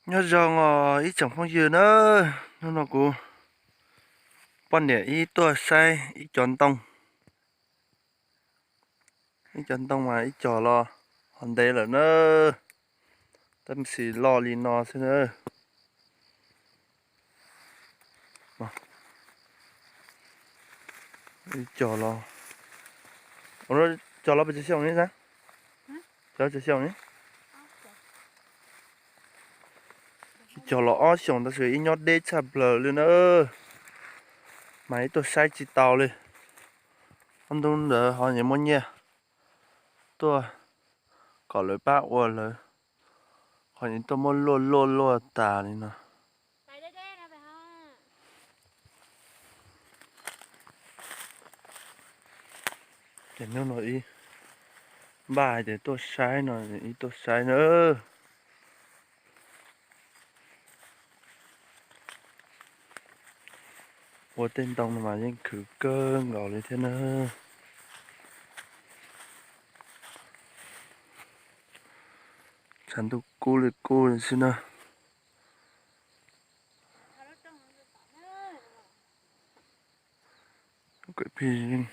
nhớ rằng ít chẳng phong dừa nữa nó cũng quan điểm ít tua sai ít chọn tông mà ít trò lo còn đây là nó tâm sĩ lo lì nó thế nữa ít trò lo nó trò lo bây giờ xong đấy sao trò giờ xong đấy trò lo xong ta sẽ ít nhót đế chập lờ lên nữa máy tôi sai chỉ tàu lên ông đông đỡ họ nhớ muốn nhé tôi có lời bác qua lời họ những tôi muốn lô tà này nè để nó nói ý bài để tôi sai nó ý tôi sai nữa ủa tên tông mà những khử cơ gọi lên thế nữa chẳng tôi cô lên xin nào cái pin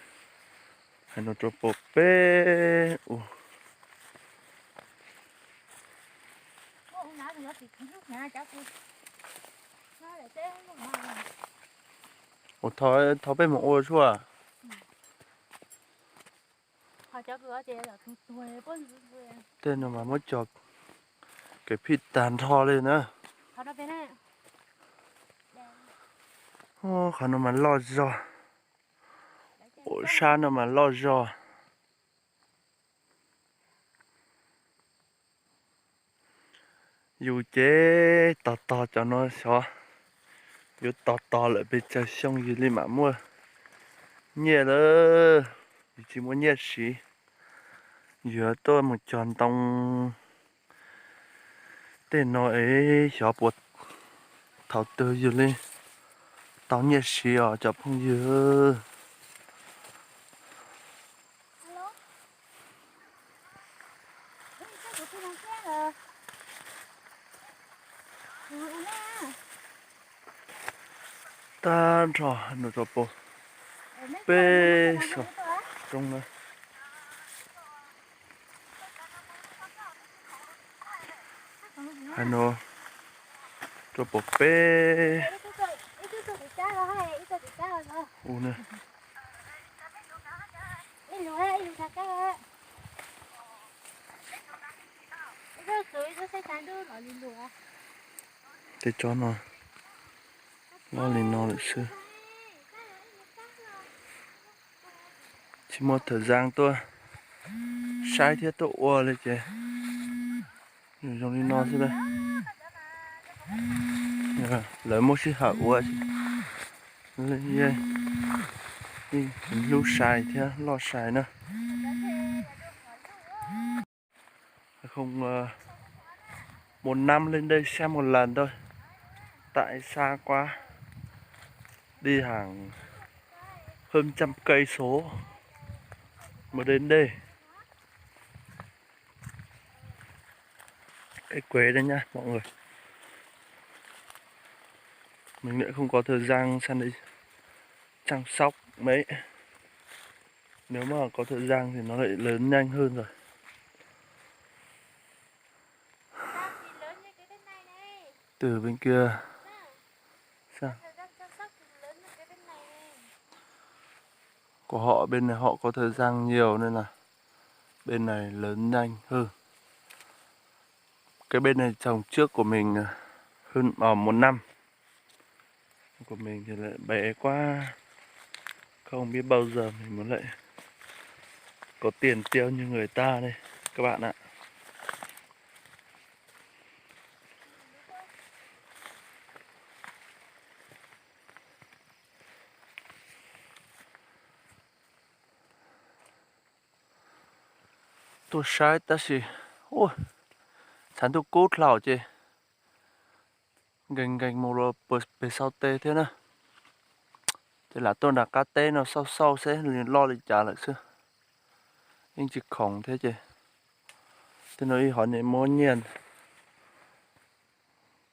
hay nó cho bộ bé ủa thôi thôi bé một ô chua à tên nó mà mới cho cái pin tàn thò lên nữa ô khả nó mà lo do ủa sao nó mà lo do dù chế to cho nó xóa dù to lại bị chơi xong gì lên mà mua nhẹ đó chỉ muốn nhẹ xí giờ tôi một tròn tông tên nó ấy xóa bột thảo tư dù lên tao nhẹ xí ở chập không dừa ta rồi nó cho bộ bê sao trong này nó cho bộ bê u nè để cho nó lên nó lại xưa chỉ một thời gian tôi sai thiết tôi ua lên chứ dùng lên nó xưa đây lấy một chiếc hạt ua lên đây đi lưu xài thế lo xài nữa không một năm lên đây xem một lần thôi tại xa quá đi hàng hơn 100 cây số mới đến đây cái quế đây nha mọi người mình lại không có thời gian sang đây chăm sóc mấy nếu mà có thời gian thì nó lại lớn nhanh hơn rồi từ bên kia sao của họ bên này họ có thời gian nhiều nên là bên này lớn nhanh hơn cái bên này trồng trước của mình hơn 1 năm của mình thì lại bé quá không biết bao giờ mình muốn lại có tiền tiêu như người ta đây các bạn ạ. Tôi sai ta gì ôi sản tôi cốt lào chứ gành một lô bề sau tê thế nữa thì là tôi đặt cá tê nó sau sẽ liền lo đi trả lại xưa nhưng chỉ khổng thế chứ tôi nói họ này mua nhiên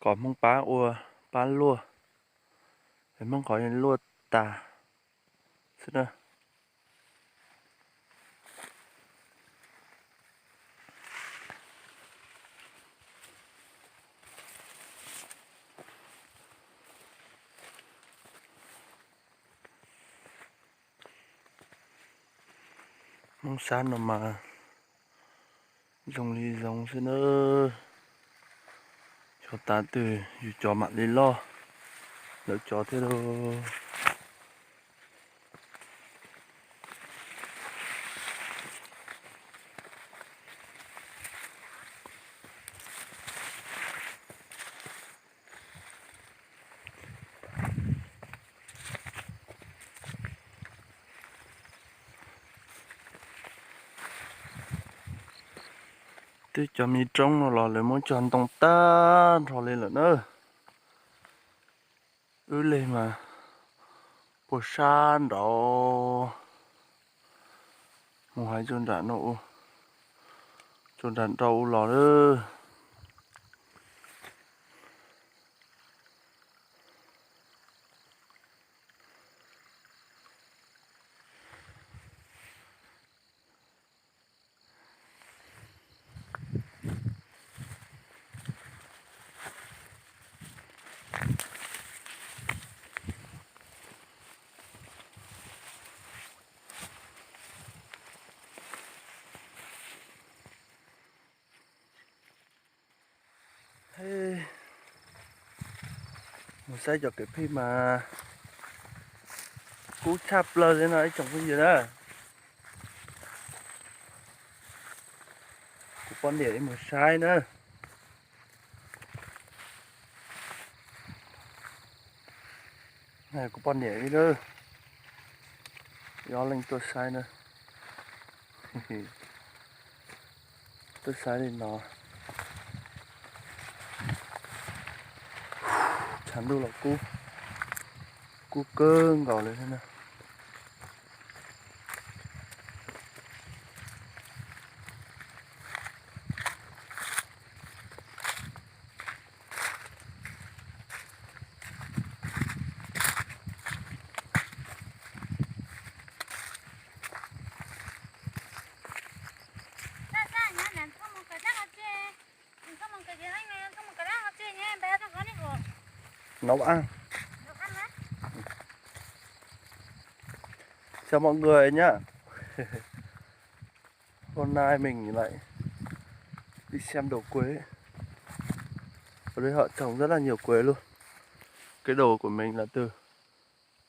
có mong bá ua bá lua để mong có những lua tà xin ơi mong san nó mà dòng đi dòng xin ơi cho ta từ cho mặt đi lo được cho thế đâu tôi cho mi trống nó lò lại muốn chọn tông ta rồi lên là nữa lên mà bộ san đó một hai chôn đạn nổ chôn đạn trâu lò nữa một sai cho cái phim mà cú chắp lơ thế này chẳng có gì đó cú con để một sai nữa này cú con để đi nữa gió lên tôi sai nữa tôi sai đi nó chán đâu là cú cơn gò lên thế nào nấu ăn chào mọi người nhá hôm nay mình lại đi xem đồ quế ở đây họ trồng rất là nhiều quế luôn cái đồ của mình là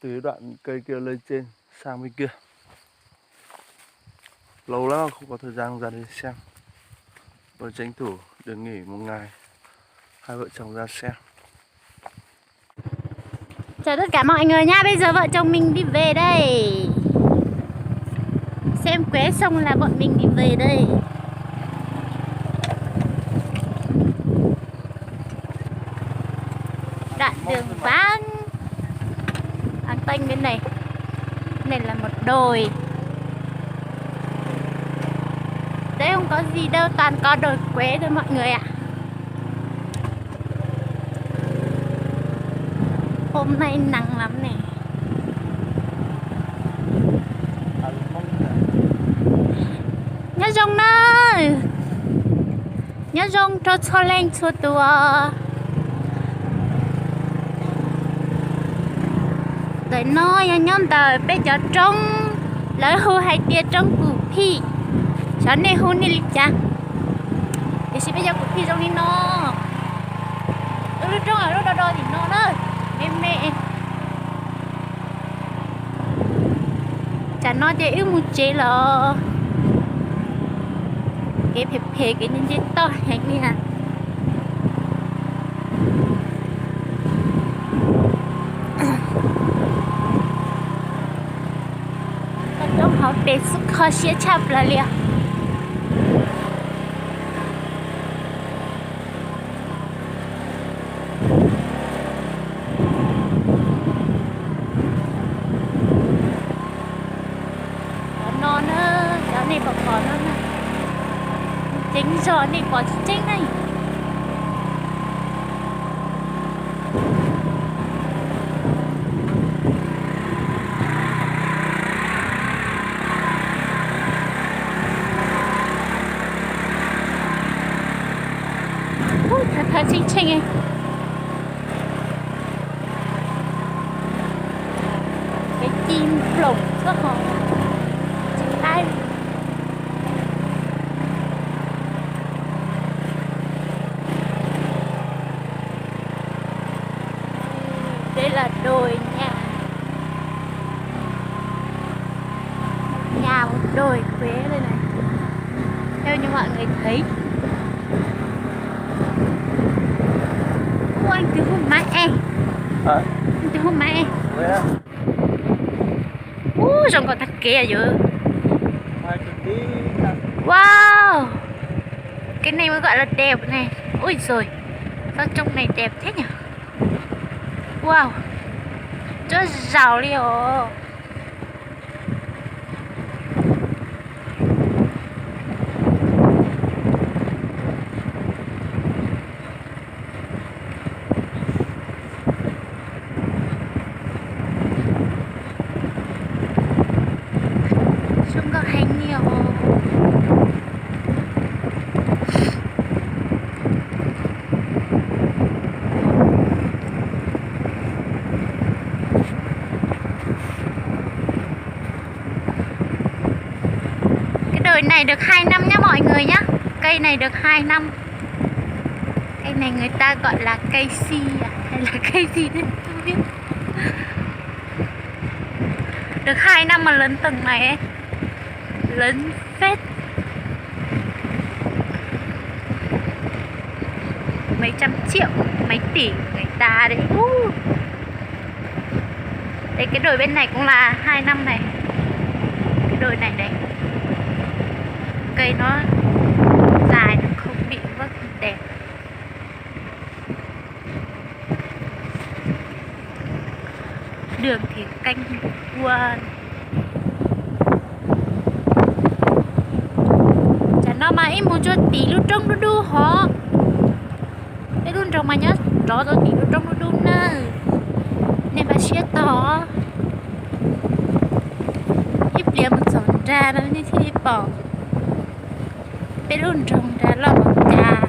từ đoạn cây kia lên trên sang bên kia lâu lắm không có thời gian ra đây xem rồi tranh thủ được nghỉ một ngày hai vợ chồng ra xem. Chào tất cả mọi người nha, bây giờ vợ chồng mình đi về đây. Xem quế xong là bọn mình đi về đây. Đoạn đường vắng tênh bên này. Này là một đồi. Đấy không có gì đâu, toàn có đồi quế thôi mọi người ạ. Hôm nay nắng lắm này. Nhớ rong nơi. Nhớ rong cho lên cho tùa. Đời nói nhón đời bây giờ trong lỡ hô hai tia trong củ phi. Cho nên hôn đi lịch chăng. Thì sẽ bây giờ củ phi trong đi nó. Trong ở đó đo thì nó đó. Mẹ chả nói để một chế là cái phê cái nhân chế to hành đi hả trong họ để sức khó xế chạp là liền chính rồi này có chính này Thật xinh xinh ấy. Cái chim lồng rất hò. Chim ai. Đây là đồi nhà. Nhà một đồi Quế đây này. Theo như mọi người thấy. Ô anh từ hôm mai em. Hả? Anh từ hôm mai em. Rồng còn thật kìa dữ. Wow. Cái này mới gọi là đẹp này. Ôi rồi. Sao trong này đẹp thế nhỉ? Wow. Rất giàu đi ồ. Trông có hay nhiều. Cái đồi này được 2 năm nhá mọi người nhá. Cây này được 2 năm. Cây này người ta gọi là cây si à? Hay là cây gì đấy không biết. Được 2 năm mà lớn từng này ấy. Lớn phết. Mấy trăm triệu, mấy tỷ người ta đấy. Đây cái đồi bên này cũng là 2 năm này. Cái đồi này đây. Cây nó dài, nó không bị vấp, đẹp. Đường thì canh qua. Chả nó mà em muốn cho tí lúc trong đu đu họ. Cái đun trong mà nhá, cho tí lúc trong đu đu nè. Nên bà chia to. Ít liền một giọt ra nó như thế bỏ. Cái đun trong ra là một trà.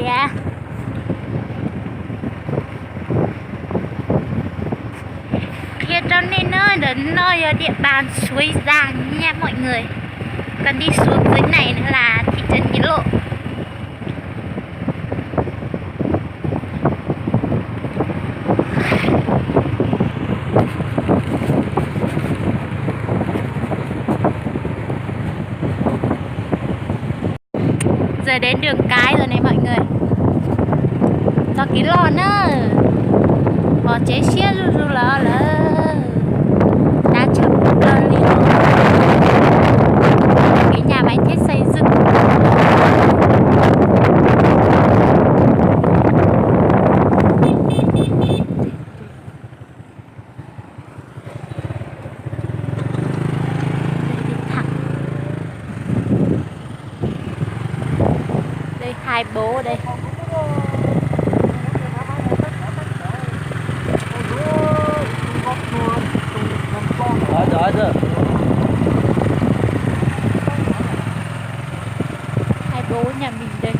Dạ. Kia trong này nơi đến nơi ở địa bàn suối Giàng nha mọi người. Còn đi xuống dưới này nữa là thị trấn Nghĩa Lộ. Giờ đến đường cái rồi này mọi người. Cho cái lò nữa. Bỏ chế xia rồi là đã chậm lên đi. Cái nhà máy thép xây dựng. hai bố ở đây. Hai bố nhà mình đây.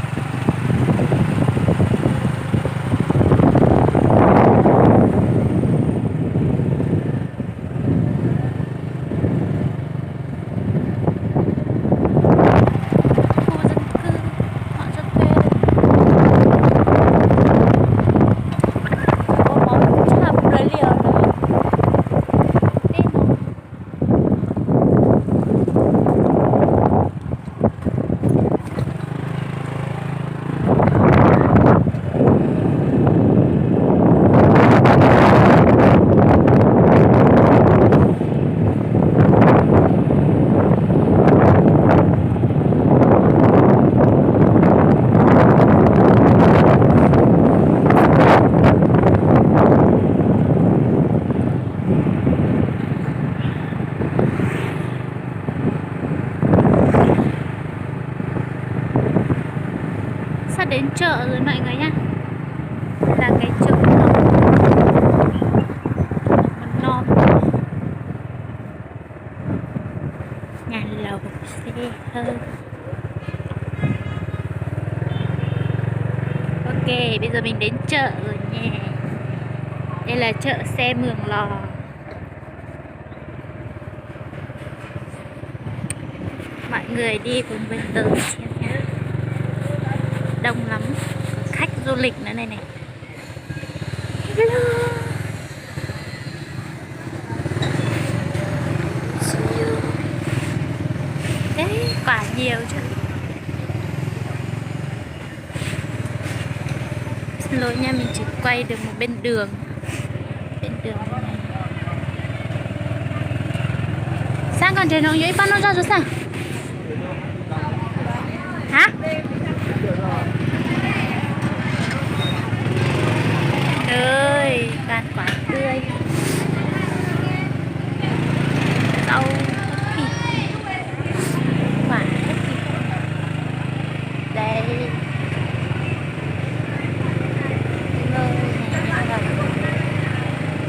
Sắp đến chợ rồi mọi người nhá. Là cái chợ non nhà lầu xe hơi. Ok, bây giờ mình đến chợ rồi nha. Đây là chợ xe Mường Lò. Mọi người đi cùng bên tớ xem nhé. Đông lắm, có khách du lịch nữa này này. Hello. Đấy, quả nhiều chứ. Xin lỗi nha, mình chỉ quay được một bên đường. Bên đường này. Sang còn trời nóng dưới pan nó ra rồi sao? Hả? Ơi, toàn quả tươi. Rau thịt. Quả thịt. Đây.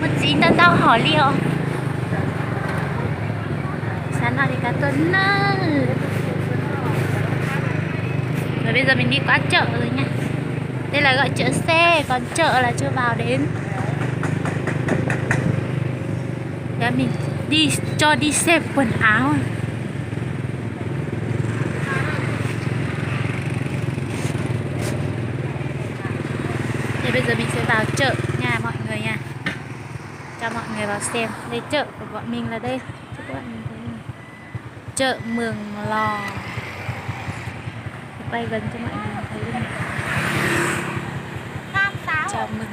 Một gì ta tao hỏi liệu. Sáng nào thì cả tuần nữa. Rồi bây giờ mình đi qua chợ rồi nha. Đây là gọi chợ xe, còn chợ là chưa vào đến. Để mình đi xem quần áo. Thì bây giờ mình sẽ vào chợ nha mọi người nha. Cho mọi người vào xem. Đây chợ của bọn mình là đây. Cho các bạn nhìn thấy này. Chợ Mường Lò. Quay gần cho mọi người thấy này. Chợ Mường